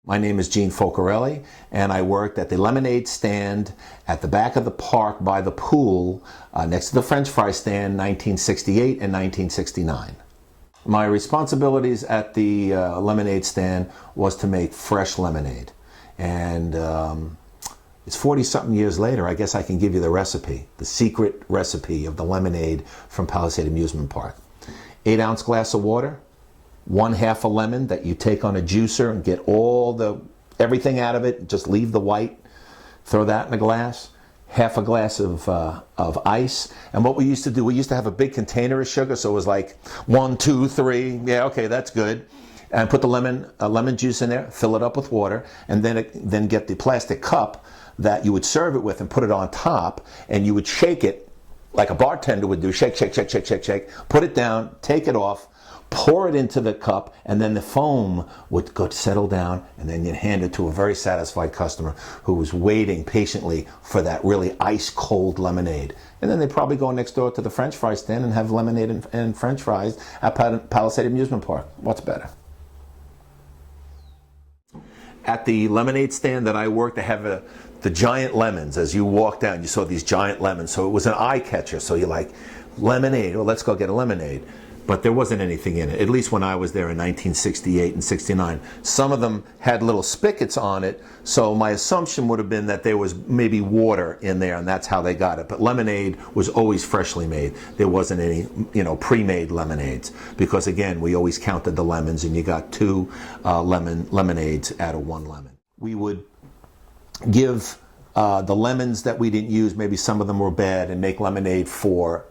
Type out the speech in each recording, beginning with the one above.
My name is Gene Focarelli, and I worked at the lemonade stand at the back of the park by the pool next to the French fry stand, 1968 and 1969. My responsibilities at the lemonade stand was to make fresh lemonade. And it's 40-something years later, I guess I can give you the recipe, the secret recipe of the lemonade from Palisades Amusement Park. 8-ounce glass of water, 1/2 a lemon that you take on a juicer and get everything out of it, just leave the white, throw that in a glass, 1/2 a glass of ice. And what we used to do, we used to have a big container of sugar, so it was like 1, 2, 3, yeah, okay, that's good. And put the lemon juice in there, fill it up with water, and then get the plastic cup that you would serve it with and put it on top, and you would shake it like a bartender would do, shake, shake, shake, shake, shake, shake, put it down, take it off, pour it into the cup, and then the foam would go settle down, and then you'd hand it to a very satisfied customer who was waiting patiently for that really ice-cold lemonade. And then they'd probably go next door to the French fry stand and have lemonade and French fries at Palisades Amusement Park. What's better? At the lemonade stand that I worked, they have the giant lemons. As you walk down, you saw these giant lemons. So it was an eye catcher. So you're like, lemonade, well, let's go get a lemonade. But there wasn't anything in it, at least when I was there in 1968 and 69. Some of them had little spigots on it, so my assumption would have been that there was maybe water in there, and that's how they got it. But lemonade was always freshly made. There wasn't any, pre-made lemonades, because again, we always counted the lemons, and you got 2 lemonades out of 1 lemon. We would give the lemons that we didn't use, maybe some of them were bad, and make lemonade for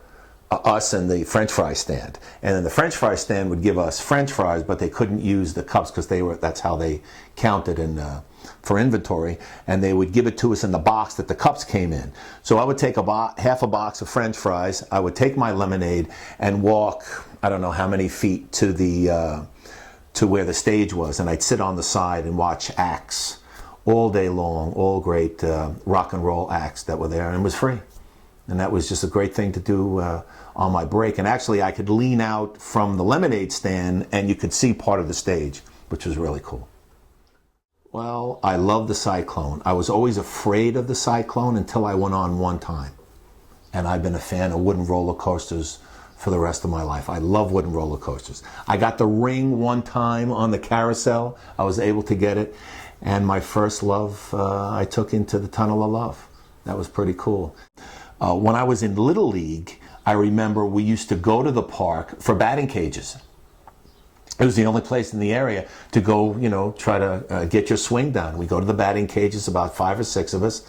us and the French fry stand. And then the French fry stand would give us French fries, but they couldn't use the cups because that's how they counted for inventory, and they would give it to us in the box that the cups came in. So I would take 1/2 a box of French fries, I would take my lemonade and walk, I don't know how many feet to where the stage was, and I'd sit on the side and watch acts all day long, all great rock and roll acts that were there, and it was free. And that was just a great thing to do on my break. And actually, I could lean out from the lemonade stand and you could see part of the stage, which was really cool. Well, I love the cyclone. I was always afraid of the cyclone until I went on one time. And I've been a fan of wooden roller coasters for the rest of my life. I love wooden roller coasters. I got the ring one time on the carousel. I was able to get it. And my first love, I took into the Tunnel of Love. That was pretty cool. When I was in Little League, I remember we used to go to the park for batting cages. It was the only place in the area to go, try to get your swing done. We go to the batting cages, about 5 or 6 of us.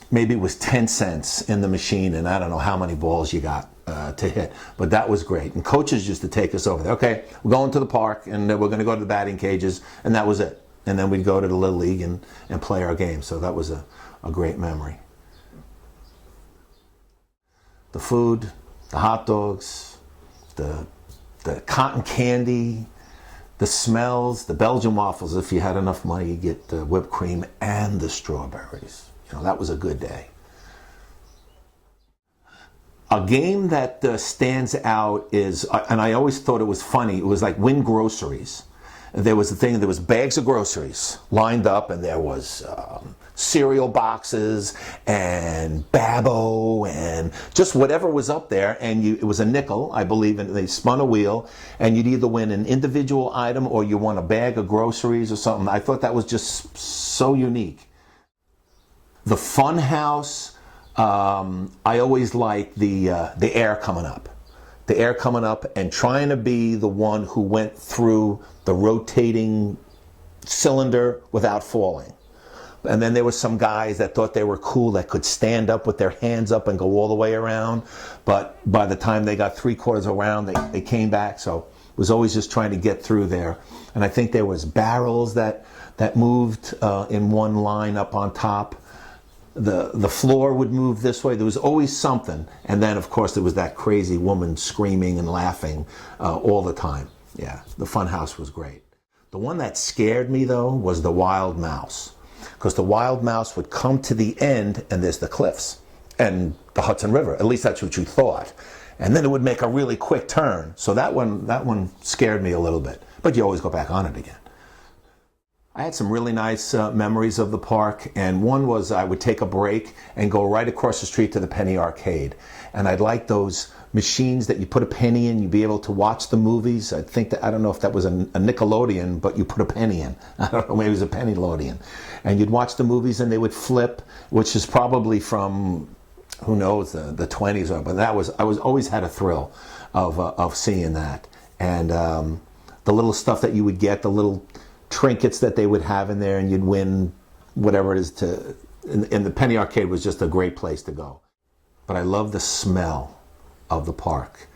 Maybe it was 10 cents in the machine, and I don't know how many balls you got to hit, but that was great. And coaches used to take us over there. Okay, we're going to the park, and we're going to go to the batting cages, and that was it. And then we'd go to the Little League and play our game. So that was a great memory. The food, the hot dogs, the cotton candy, the smells, the Belgian waffles. If you had enough money, you get the whipped cream and the strawberries. That was a good day. A game that stands out is, and I always thought it was funny, it was like win groceries. There was there was bags of groceries lined up, and there was cereal boxes and Babbo and just whatever was up there, and it was a nickel, I believe, and they spun a wheel, and you'd either win an individual item or you won a bag of groceries or something. I thought that was just so unique. The fun house, I always liked the air coming up. The air coming up and trying to be the one who went through the rotating cylinder without falling. And then there were some guys that thought they were cool that could stand up with their hands up and go all the way around. But by the time they got 3/4 around, they came back. So it was always just trying to get through there. And I think there was barrels that moved in one line up on top. The floor would move this way. There was always something. And then, of course, there was that crazy woman screaming and laughing all the time. Yeah, the fun house was great. The one that scared me, though, was the wild mouse. Because the wild mouse would come to the end, and there's the cliffs and the Hudson River. At least that's what you thought. And then it would make a really quick turn. So that one scared me a little bit. But you always go back on it again. I had some really nice memories of the park, and one was I would take a break and go right across the street to the Penny Arcade. And I'd like those machines that you put a penny in, you'd be able to watch the movies. I don't know if that was a Nickelodeon, but you put a penny in. I don't know, maybe it was a Pennylodeon. And you'd watch the movies and they would flip, which is probably from, who knows, the 20s, but I always had a thrill of seeing that. And the little stuff that you would get, the little trinkets that they would have in there, and you'd win whatever it is and the Penny Arcade was just a great place to go. But I love the smell of the park,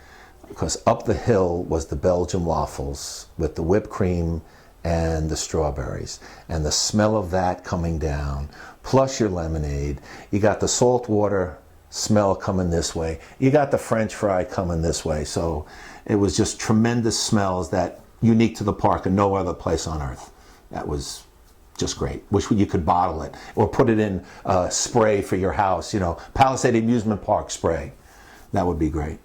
because up the hill was the Belgian waffles with the whipped cream and the strawberries, and the smell of that coming down, plus your lemonade. You got the salt water smell coming this way, you got the French fry coming this way. So it was just tremendous smells that unique to the park and no other place on earth. That was just great. Wish you could bottle it or put it in spray for your house, Palisades Amusement Park spray. That would be great.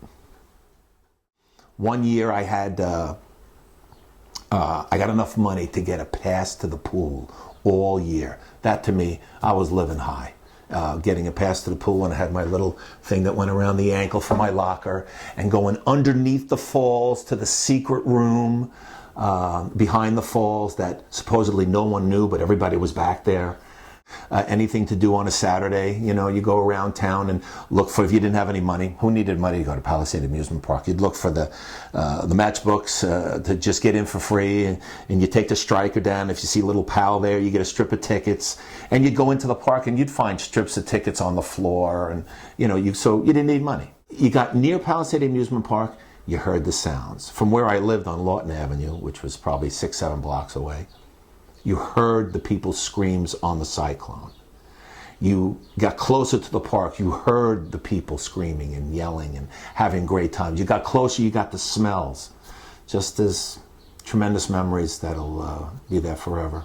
One year I had I got enough money to get a pass to the pool all year. That, to me, I was living high. Getting a pass to the pool, and I had my little thing that went around the ankle for my locker, and going underneath the falls to the secret room behind the falls that supposedly no one knew, but everybody was back there. Anything to do on a Saturday, you go around town and look for, if you didn't have any money, who needed money to go to Palisades Amusement Park? You'd look for the matchbooks to just get in for free, and you take the striker down. If you see Little Pal there, you get a strip of tickets, and you'd go into the park and you'd find strips of tickets on the floor, and so you didn't need money. You got near Palisades Amusement Park, you heard the sounds. From where I lived on Lawton Avenue, which was probably 6-7 blocks away, you heard the people's screams on the Cyclone. You got closer to the park, you heard the people screaming and yelling and having great times. You got closer, you got the smells. Just as tremendous memories that'll be there forever.